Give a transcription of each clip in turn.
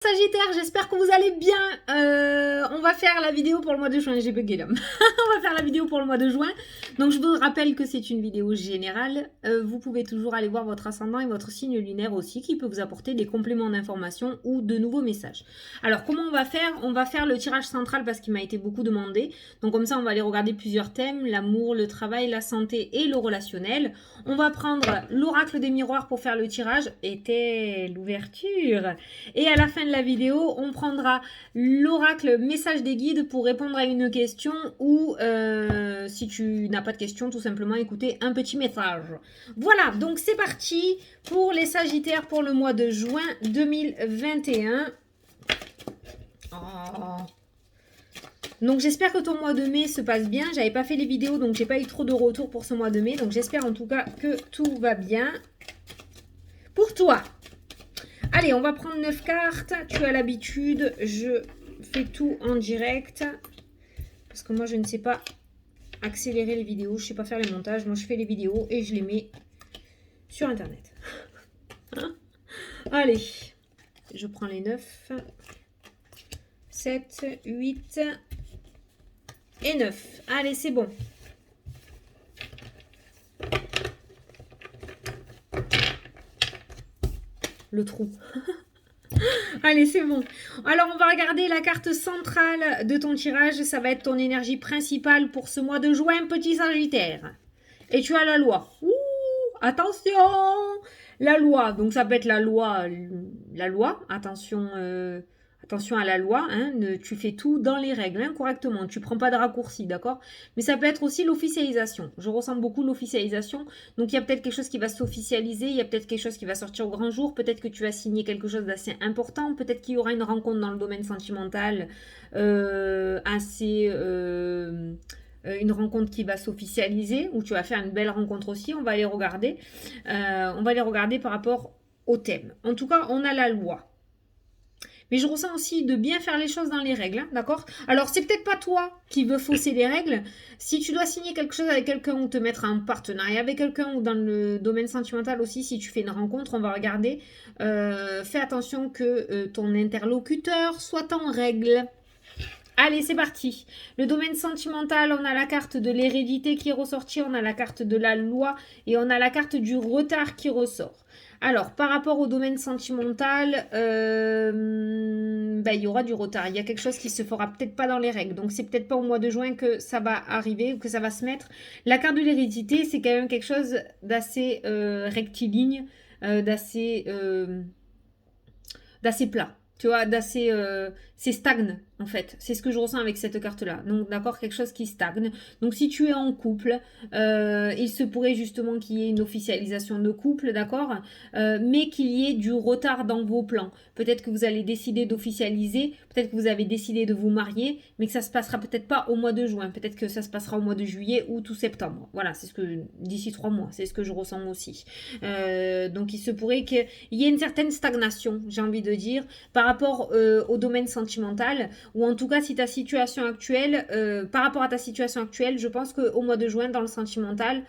Sagittaire, j'espère que vous allez bien. On va faire la vidéo pour le mois de juin. J'ai bugué là. On va faire la vidéo pour le mois de juin. Donc, je vous rappelle que c'est une vidéo générale. Vous pouvez toujours aller voir votre ascendant et votre signe lunaire aussi, qui peut vous apporter des compléments d'information ou de nouveaux messages. Alors, comment on va faire? On va faire le tirage central parce qu'il m'a été beaucoup demandé. Donc, comme ça, on va aller regarder plusieurs thèmes: l'amour, le travail, la santé et le relationnel. On va prendre l'oracle des miroirs pour faire le tirage. Était l'ouverture. Et à la fin de la vidéo, on prendra l'oracle message des guides pour répondre à une question ou si tu n'as pas de question, tout simplement écouter un petit message. Voilà, donc c'est parti pour les Sagittaires pour le mois de juin 2021. Oh. Donc j'espère que ton mois de mai se passe bien. J'avais pas fait les vidéos, donc j'ai pas eu trop de retours pour ce mois de mai. Donc j'espère en tout cas que tout va bien pour toi. Allez, on va prendre 9 cartes. Tu as l'habitude, je fais tout en direct. Parce que moi, je ne sais pas accélérer les vidéos. Je ne sais pas faire les montages. Moi, je fais les vidéos et je les mets sur Internet. Allez, je prends les 9. 7, 8 et 9. Allez, c'est bon. Le trou. Allez, c'est bon. Alors, on va regarder la carte centrale de ton tirage. Ça va être ton énergie principale pour ce mois de juin, petit Sagittaire. Et tu as la loi. Ouh, attention! La loi. Donc, ça peut être la loi. Attention, attention à la loi. Hein. Tu fais tout dans les règles, hein, correctement. Tu prends pas de raccourcis, d'accord? Mais ça peut être aussi l'officialisation. Je ressens beaucoup l'officialisation. Donc, il y a peut-être quelque chose qui va s'officialiser. Il y a peut-être quelque chose qui va sortir au grand jour. Peut-être que tu vas signer quelque chose d'assez important. Peut-être qu'il y aura une rencontre dans le domaine sentimental assez... une rencontre qui va s'officialiser, ou tu vas faire une belle rencontre aussi. On va les regarder. On va les regarder par rapport au thème. En tout cas, on a la loi. Mais je ressens aussi de bien faire les choses dans les règles, hein, d'accord? Alors, c'est peut-être pas toi qui veux fausser les règles. Si tu dois signer quelque chose avec quelqu'un ou te mettre en partenariat avec quelqu'un ou dans le domaine sentimental aussi, si tu fais une rencontre, on va regarder. Fais attention que ton interlocuteur soit en règle. Allez, c'est parti. Le domaine sentimental, on a la carte de l'hérédité qui est ressortie, on a la carte de la loi et on a la carte du retard qui ressort. Alors, par rapport au domaine sentimental, il y aura du retard. Il y a quelque chose qui se fera peut-être pas dans les règles. Donc, c'est peut-être pas au mois de juin que ça va arriver ou que ça va se mettre. La carte de l'hérédité, c'est quand même quelque chose d'assez rectiligne, d'assez plat. Tu vois, d'assez... c'est stagne, en fait. C'est ce que je ressens avec cette carte-là. Donc, d'accord, quelque chose qui stagne. Donc, si tu es en couple, il se pourrait justement qu'il y ait une officialisation de couple, d'accord, mais qu'il y ait du retard dans vos plans. Peut-être que vous allez décider d'officialiser, peut-être que vous avez décidé de vous marier, mais que ça se passera peut-être pas au mois de juin. Peut-être que ça se passera au mois de juillet, août ou septembre. Voilà, c'est ce que... D'ici 3 mois, c'est ce que je ressens aussi. Donc, il se pourrait qu'il y ait une certaine stagnation, j'ai envie de dire, par rapport au domaine sentimental, ou en tout cas si ta situation actuelle, par rapport à ta situation actuelle, je pense qu'au mois de juin dans le sentimental,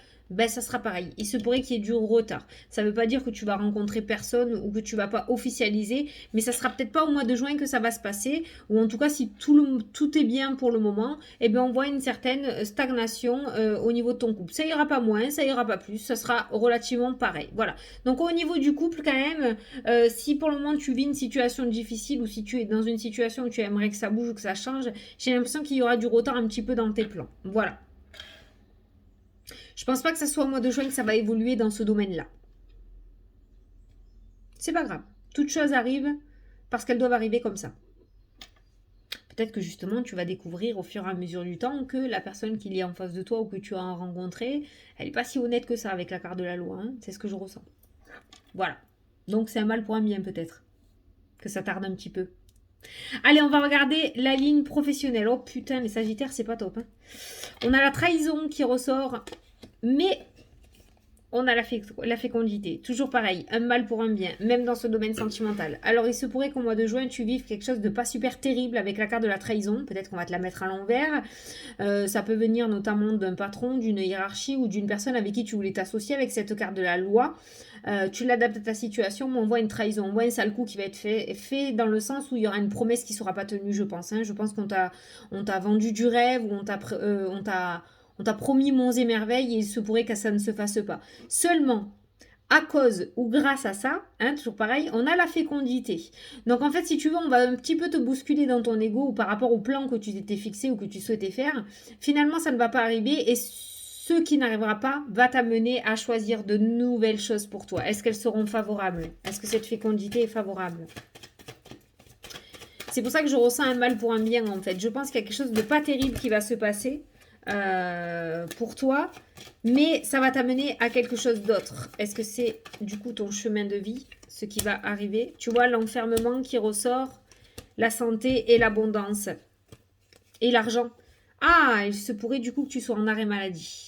ça sera pareil. Il se pourrait qu'il y ait du retard. Ça ne veut pas dire que tu vas rencontrer personne ou que tu vas pas officialiser, mais ça sera peut-être pas au mois de juin que ça va se passer, ou en tout cas si tout est bien pour le moment, on voit une certaine stagnation au niveau de ton couple. Ça ira pas moins, ça ira pas plus, ça sera relativement pareil. Voilà. Donc au niveau du couple quand même, si pour le moment tu vis une situation difficile ou si tu es dans une situation où tu aimerais que ça bouge ou que ça change, j'ai l'impression qu'il y aura du retard un petit peu dans tes plans. Voilà. Je pense pas que ça soit au mois de juin que ça va évoluer dans ce domaine-là. C'est pas grave. Toutes choses arrivent parce qu'elles doivent arriver comme ça. Peut-être que justement, tu vas découvrir au fur et à mesure du temps que la personne qui est en face de toi ou que tu as rencontrée, elle n'est pas si honnête que ça avec la carte de la loi. Hein. C'est ce que je ressens. Voilà. Donc c'est un mal pour un bien peut-être. Que ça tarde un petit peu. Allez, on va regarder la ligne professionnelle. Oh putain, les Sagittaires, c'est pas top. Hein. On a la trahison qui ressort. Mais on a la fécondité. Toujours pareil, un mal pour un bien, même dans ce domaine sentimental. Alors, il se pourrait qu'au mois de juin, tu vives quelque chose de pas super terrible avec la carte de la trahison. Peut-être qu'on va te la mettre à l'envers. Ça peut venir notamment d'un patron, d'une hiérarchie ou d'une personne avec qui tu voulais t'associer avec cette carte de la loi. Tu l'adaptes à ta situation, mais on voit une trahison, on voit un sale coup qui va être fait dans le sens où il y aura une promesse qui ne sera pas tenue, je pense. Hein. Je pense on t'a vendu du rêve ou on t'a promis monts et merveilles et il se pourrait que ça ne se fasse pas. Seulement, à cause ou grâce à ça, hein, toujours pareil, on a la fécondité. Donc en fait, si tu veux, on va un petit peu te bousculer dans ton ego ou par rapport au plan que tu t'étais fixé ou que tu souhaitais faire. Finalement, ça ne va pas arriver et ce qui n'arrivera pas va t'amener à choisir de nouvelles choses pour toi. Est-ce qu'elles seront favorables? Est-ce que cette fécondité est favorable? C'est pour ça que je ressens un mal pour un bien en fait. Je pense qu'il y a quelque chose de pas terrible qui va se passer pour toi, mais ça va t'amener à quelque chose d'autre. Est-ce que c'est du coup ton chemin de vie, ce qui va arriver? Tu vois l'enfermement qui ressort, la santé et l'abondance et l'argent. Ah, il se pourrait du coup que tu sois en arrêt maladie.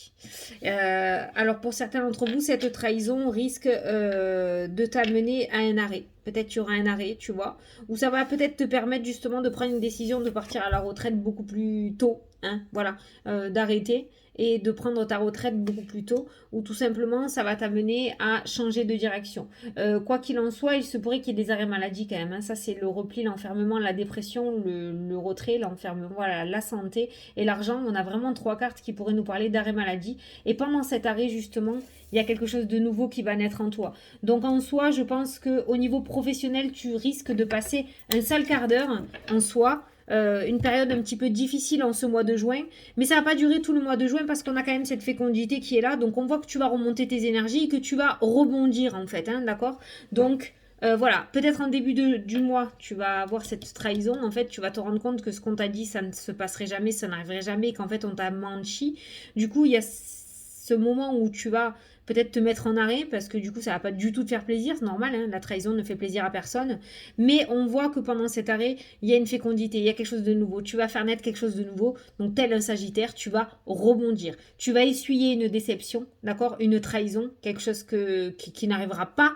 Alors pour certains d'entre vous, cette trahison risque de t'amener à un arrêt. Peut-être tu auras un arrêt, tu vois. Ou ça va peut-être te permettre justement de prendre une décision de partir à la retraite beaucoup plus tôt. Hein, voilà, d'arrêter et de prendre ta retraite beaucoup plus tôt. Ou tout simplement, ça va t'amener à changer de direction. Quoi qu'il en soit, il se pourrait qu'il y ait des arrêts maladie quand même. Hein. Ça, c'est le repli, l'enfermement, la dépression, le retrait, l'enfermement, voilà, la santé et l'argent. On a vraiment 3 cartes qui pourraient nous parler d'arrêt maladie. Et pendant cet arrêt, justement, il y a quelque chose de nouveau qui va naître en toi. Donc en soi, je pense qu'au niveau professionnel, tu risques de passer un sale quart d'heure en soi. Une période un petit peu difficile en ce mois de juin, mais ça va pas durer tout le mois de juin parce qu'on a quand même cette fécondité qui est là, donc on voit que tu vas remonter tes énergies et que tu vas rebondir en fait, hein, d'accord? Donc voilà, peut-être en début du mois, tu vas avoir cette trahison, en fait, tu vas te rendre compte que ce qu'on t'a dit, ça ne se passerait jamais, ça n'arriverait jamais, qu'en fait on t'a menti. Du coup, il y a ce moment où tu vas peut-être te mettre en arrêt parce que du coup ça va pas du tout te faire plaisir, c'est normal, hein, la trahison ne fait plaisir à personne, mais on voit que pendant cet arrêt il y a une fécondité, il y a quelque chose de nouveau, tu vas faire naître quelque chose de nouveau, donc tel un sagittaire tu vas rebondir, tu vas essuyer une déception, d'accord, une trahison, quelque chose qui n'arrivera pas,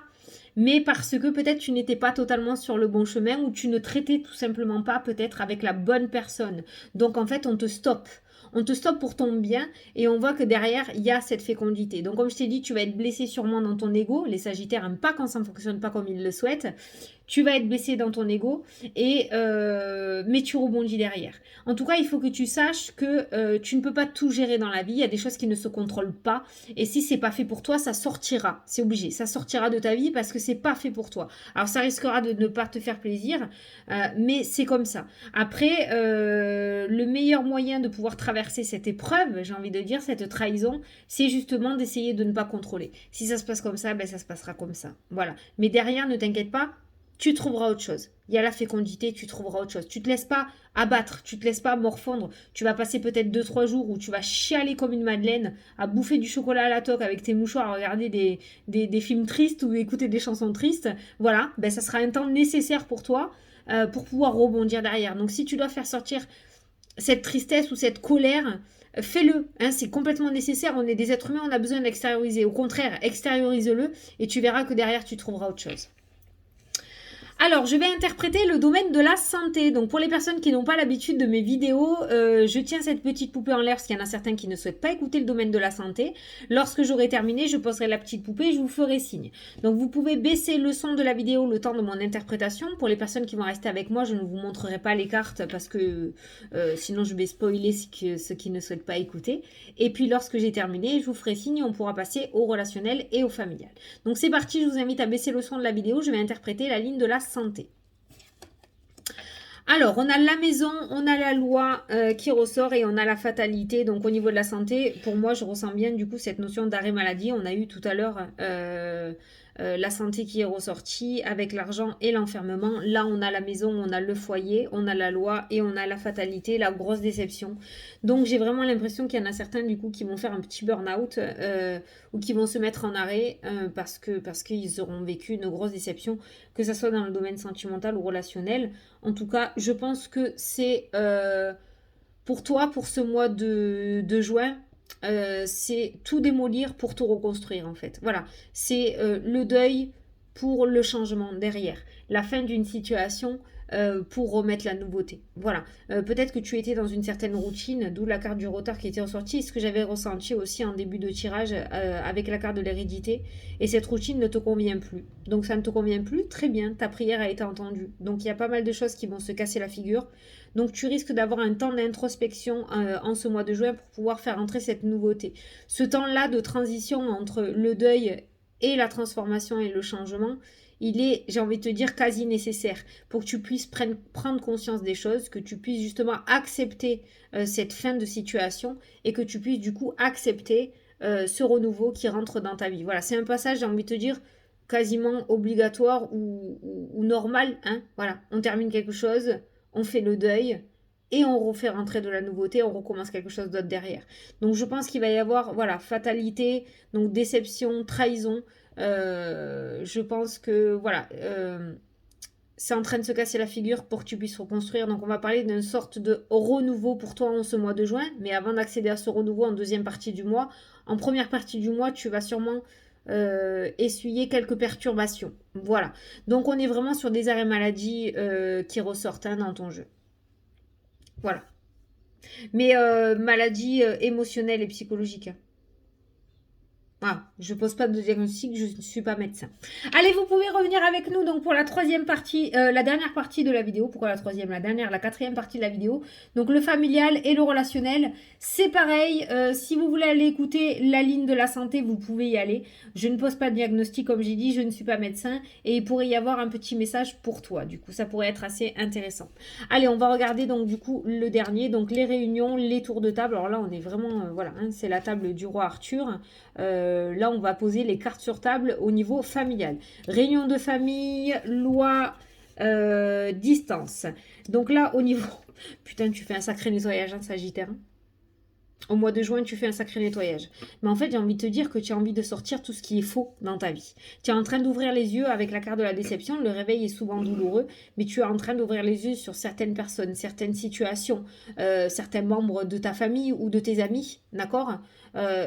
mais parce que peut-être tu n'étais pas totalement sur le bon chemin ou tu ne traitais tout simplement pas peut-être avec la bonne personne, donc en fait on te stoppe. On te stoppe pour ton bien et on voit que derrière, il y a cette fécondité. Donc, comme je t'ai dit, tu vas être blessé sûrement dans ton ego. Les sagittaires n'aiment pas quand ça ne fonctionne pas comme ils le souhaitent. Tu vas être blessé dans ton ego, mais tu rebondis derrière. En tout cas, il faut que tu saches que tu ne peux pas tout gérer dans la vie. Il y a des choses qui ne se contrôlent pas. Et si c'est pas fait pour toi, ça sortira. C'est obligé. Ça sortira de ta vie parce que c'est pas fait pour toi. Alors, ça risquera de ne pas te faire plaisir, mais c'est comme ça. Après, le meilleur moyen de pouvoir traverser cette épreuve, j'ai envie de dire, cette trahison, c'est justement d'essayer de ne pas contrôler. Si ça se passe comme ça, ben ça se passera comme ça. Voilà. Mais derrière, ne t'inquiète pas, tu trouveras autre chose. Il y a la fécondité, tu trouveras autre chose. Tu te laisses pas abattre, tu te laisses pas morfondre. Tu vas passer peut-être 2-3 jours où tu vas chialer comme une madeleine, à bouffer du chocolat à la toque avec tes mouchoirs, à regarder des films tristes ou écouter des chansons tristes. Voilà, ben ça sera un temps nécessaire pour toi pour pouvoir rebondir derrière. Donc si tu dois faire sortir cette tristesse ou cette colère, fais-le, hein, c'est complètement nécessaire, on est des êtres humains, on a besoin d'extérioriser. Au contraire, extériorise-le et tu verras que derrière tu trouveras autre chose. Alors, je vais interpréter le domaine de la santé. Donc, pour les personnes qui n'ont pas l'habitude de mes vidéos, je tiens cette petite poupée en l'air parce qu'il y en a certains qui ne souhaitent pas écouter le domaine de la santé. Lorsque j'aurai terminé, je poserai la petite poupée et je vous ferai signe. Donc, vous pouvez baisser le son de la vidéo le temps de mon interprétation. Pour les personnes qui vont rester avec moi, je ne vous montrerai pas les cartes parce que sinon je vais spoiler ceux qui ne souhaitent pas écouter. Et puis, lorsque j'ai terminé, je vous ferai signe et on pourra passer au relationnel et au familial. Donc, c'est parti, je vous invite à baisser le son de la vidéo. Je vais interpréter la ligne de la santé. Alors, on a la maison, on a la loi qui ressort et on a la fatalité. Donc, au niveau de la santé, pour moi, je ressens bien du coup cette notion d'arrêt maladie. On a eu tout à l'heure la santé qui est ressortie avec l'argent et l'enfermement. Là, on a la maison, on a le foyer, on a la loi et on a la fatalité, la grosse déception. Donc, j'ai vraiment l'impression qu'il y en a certains du coup qui vont faire un petit burn-out ou qui vont se mettre en arrêt parce qu'ils auront vécu une grosse déception, que ce soit dans le domaine sentimental ou relationnel. En tout cas, je pense que c'est pour toi, pour ce mois de juin, c'est tout démolir pour tout reconstruire en fait. Voilà, c'est le deuil pour le changement derrière, la fin d'une situation pour remettre la nouveauté. Voilà, peut-être que tu étais dans une certaine routine, d'où la carte du retard qui était ressortie, ce que j'avais ressenti aussi en début de tirage avec la carte de l'hérédité, et cette routine ne te convient plus. Donc ça ne te convient plus, très bien, ta prière a été entendue. Donc il y a pas mal de choses qui vont se casser la figure. Donc tu risques d'avoir un temps d'introspection en ce mois de juin pour pouvoir faire entrer cette nouveauté. Ce temps-là de transition entre le deuil et la transformation et le changement, il est, j'ai envie de te dire, quasi nécessaire pour que tu puisses prendre conscience des choses, que tu puisses justement accepter cette fin de situation et que tu puisses du coup accepter ce renouveau qui rentre dans ta vie. Voilà, c'est un passage, j'ai envie de te dire, quasiment obligatoire ou normal. Hein, voilà, on termine quelque chose, on fait le deuil et on refait rentrer de la nouveauté, on recommence quelque chose d'autre derrière. Donc je pense qu'il va y avoir, voilà, fatalité, donc déception, trahison. Je pense que, voilà, c'est en train de se casser la figure pour que tu puisses reconstruire. Donc on va parler d'une sorte de renouveau pour toi en ce mois de juin. Mais avant d'accéder à ce renouveau en deuxième partie du mois, en première partie du mois, tu vas sûrement essuyer quelques perturbations. Voilà. Donc on est vraiment sur des arrêts maladie qui ressortent dans ton jeu. Voilà. Mais maladie émotionnelle et psychologique. Ah, je pose pas de diagnostic, je ne suis pas médecin. Allez, vous pouvez revenir avec nous donc pour la troisième partie, la dernière partie de la vidéo. Pourquoi la troisième? La dernière, la quatrième partie de la vidéo. Donc le familial et le relationnel, c'est pareil. Si vous voulez aller écouter la ligne de la santé, vous pouvez y aller. Je ne pose pas de diagnostic comme j'ai dit, je ne suis pas médecin et il pourrait y avoir un petit message pour toi. Du coup, ça pourrait être assez intéressant. Allez, on va regarder donc du coup le dernier, donc les réunions, les tours de table. Alors là, on est vraiment, voilà, hein, c'est la table du roi Arthur. Là, on va poser les cartes sur table au niveau familial. Réunion de famille, loi, distance. Donc là, au niveau... Putain, tu fais un sacré nettoyage, hein, Sagittaire. Au mois de juin, tu fais un sacré nettoyage. Mais en fait, j'ai envie de te dire que tu as envie de sortir tout ce qui est faux dans ta vie. Tu es en train d'ouvrir les yeux avec la carte de la déception. Le réveil est souvent douloureux, mais tu es en train d'ouvrir les yeux sur certaines personnes, certaines situations, certains membres de ta famille ou de tes amis, d'accord?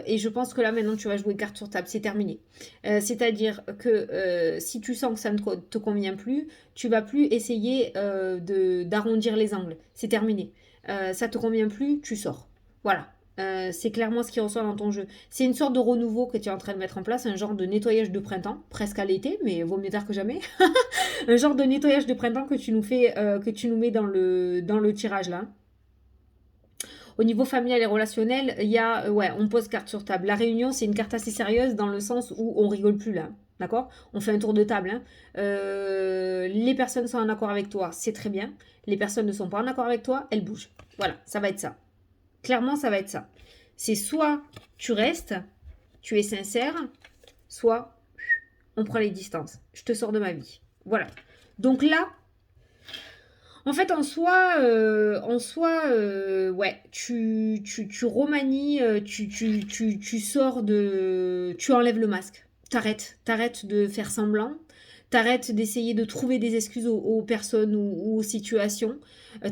Et je pense que là, maintenant, tu vas jouer carte sur table. C'est terminé. C'est-à-dire que si tu sens que ça ne te convient plus, tu vas plus essayer d'arrondir les angles. C'est terminé. Ça te convient plus, tu sors. Voilà. C'est clairement ce qui ressort dans ton jeu. C'est une sorte de renouveau que tu es en train de mettre en place, un genre de nettoyage de printemps, presque à l'été, mais vaut mieux tard que jamais. Un genre de nettoyage de printemps que tu nous fais, que tu nous mets dans le tirage là. Au niveau familial et relationnel, il y a, ouais, on pose carte sur table. La réunion, c'est une carte assez sérieuse dans le sens où on rigole plus là. D'accord? On fait un tour de table. Hein. Les personnes sont en accord avec toi, c'est très bien. Les personnes ne sont pas en accord avec toi, elles bougent. Voilà, ça va être ça. Clairement, ça va être ça. C'est soit tu restes, tu es sincère, soit on prend les distances. Je te sors de ma vie. Voilà. Donc là, en fait, en soi, ouais, tu remanies, tu sors de... Tu enlèves le masque. T'arrêtes de faire semblant. T'arrêtes d'essayer de trouver des excuses aux personnes ou aux situations.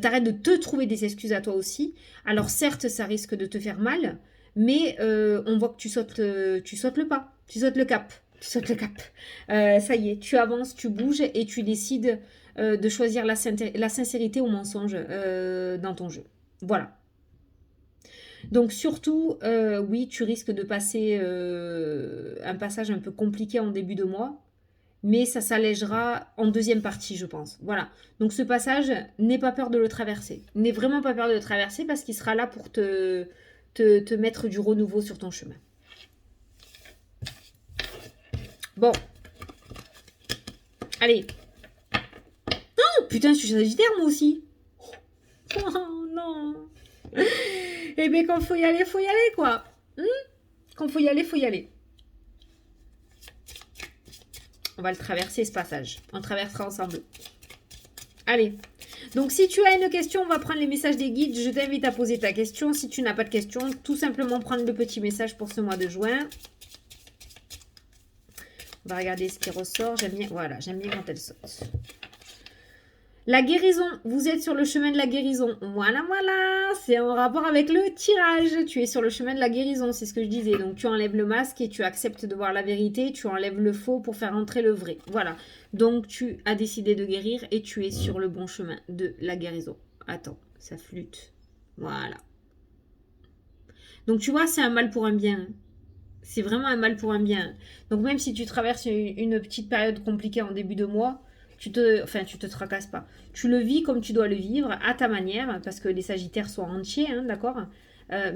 T'arrêtes de te trouver des excuses à toi aussi. Alors certes, ça risque de te faire mal, mais on voit que tu sautes le pas. Tu sautes le cap. Tu sautes le cap. Ça y est, tu avances, tu bouges et tu décides de choisir la sincérité au mensonge dans ton jeu. Voilà. Donc surtout, oui, tu risques de passer un passage un peu compliqué en début de mois, mais ça s'allégera en deuxième partie, je pense. Voilà. Donc ce passage, n'aie pas peur de le traverser. N'aie vraiment pas peur de le traverser parce qu'il sera là pour te mettre du renouveau sur ton chemin. Bon. Allez. Oh putain, je suis Sagittaire moi aussi. Oh non. Eh bien, quand faut y aller, quoi. Quand faut y aller, faut y aller. On va le traverser, ce passage. On traversera ensemble. Allez. Donc, si tu as une question, on va prendre les messages des guides. Je t'invite à poser ta question. Si tu n'as pas de question, tout simplement prendre le petit message pour ce mois de juin. On va regarder ce qui ressort. J'aime bien, voilà, j'aime bien quand elle saute. La guérison, vous êtes sur le chemin de la guérison. Voilà, voilà, c'est en rapport avec le tirage. Tu es sur le chemin de la guérison, c'est ce que je disais. Donc tu enlèves le masque et tu acceptes de voir la vérité, tu enlèves le faux pour faire entrer le vrai. Voilà. Donc tu as décidé de guérir et tu es sur le bon chemin de la guérison. Attends, ça flûte. Voilà. Donc tu vois, c'est un mal pour un bien. C'est vraiment un mal pour un bien. Donc même si tu traverses une petite période compliquée en début de mois, tu te tracasses pas. Tu le vis comme tu dois le vivre, à ta manière, parce que les Sagittaires sont entiers, hein, d'accord.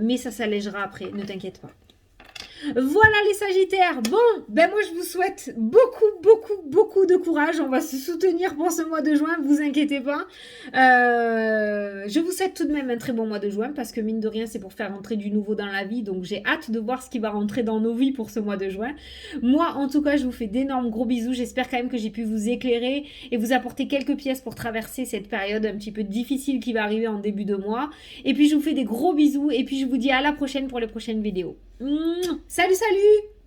Mais ça s'allégera après, ne t'inquiète pas. Voilà les Sagittaires. Bon, ben moi je vous souhaite beaucoup de courage. On va se soutenir pour ce mois de juin, vous inquiétez pas. Je vous souhaite tout de même un très bon mois de juin parce que mine de rien c'est pour faire rentrer du nouveau dans la vie. Donc j'ai hâte de voir ce qui va rentrer dans nos vies pour ce mois de juin. Moi en tout cas je vous fais d'énormes gros bisous. J'espère quand même que j'ai pu vous éclairer et vous apporter quelques pièces pour traverser cette période un petit peu difficile qui va arriver en début de mois. Et puis je vous fais des gros bisous et puis je vous dis à la prochaine pour les prochaines vidéos. Salut, salut!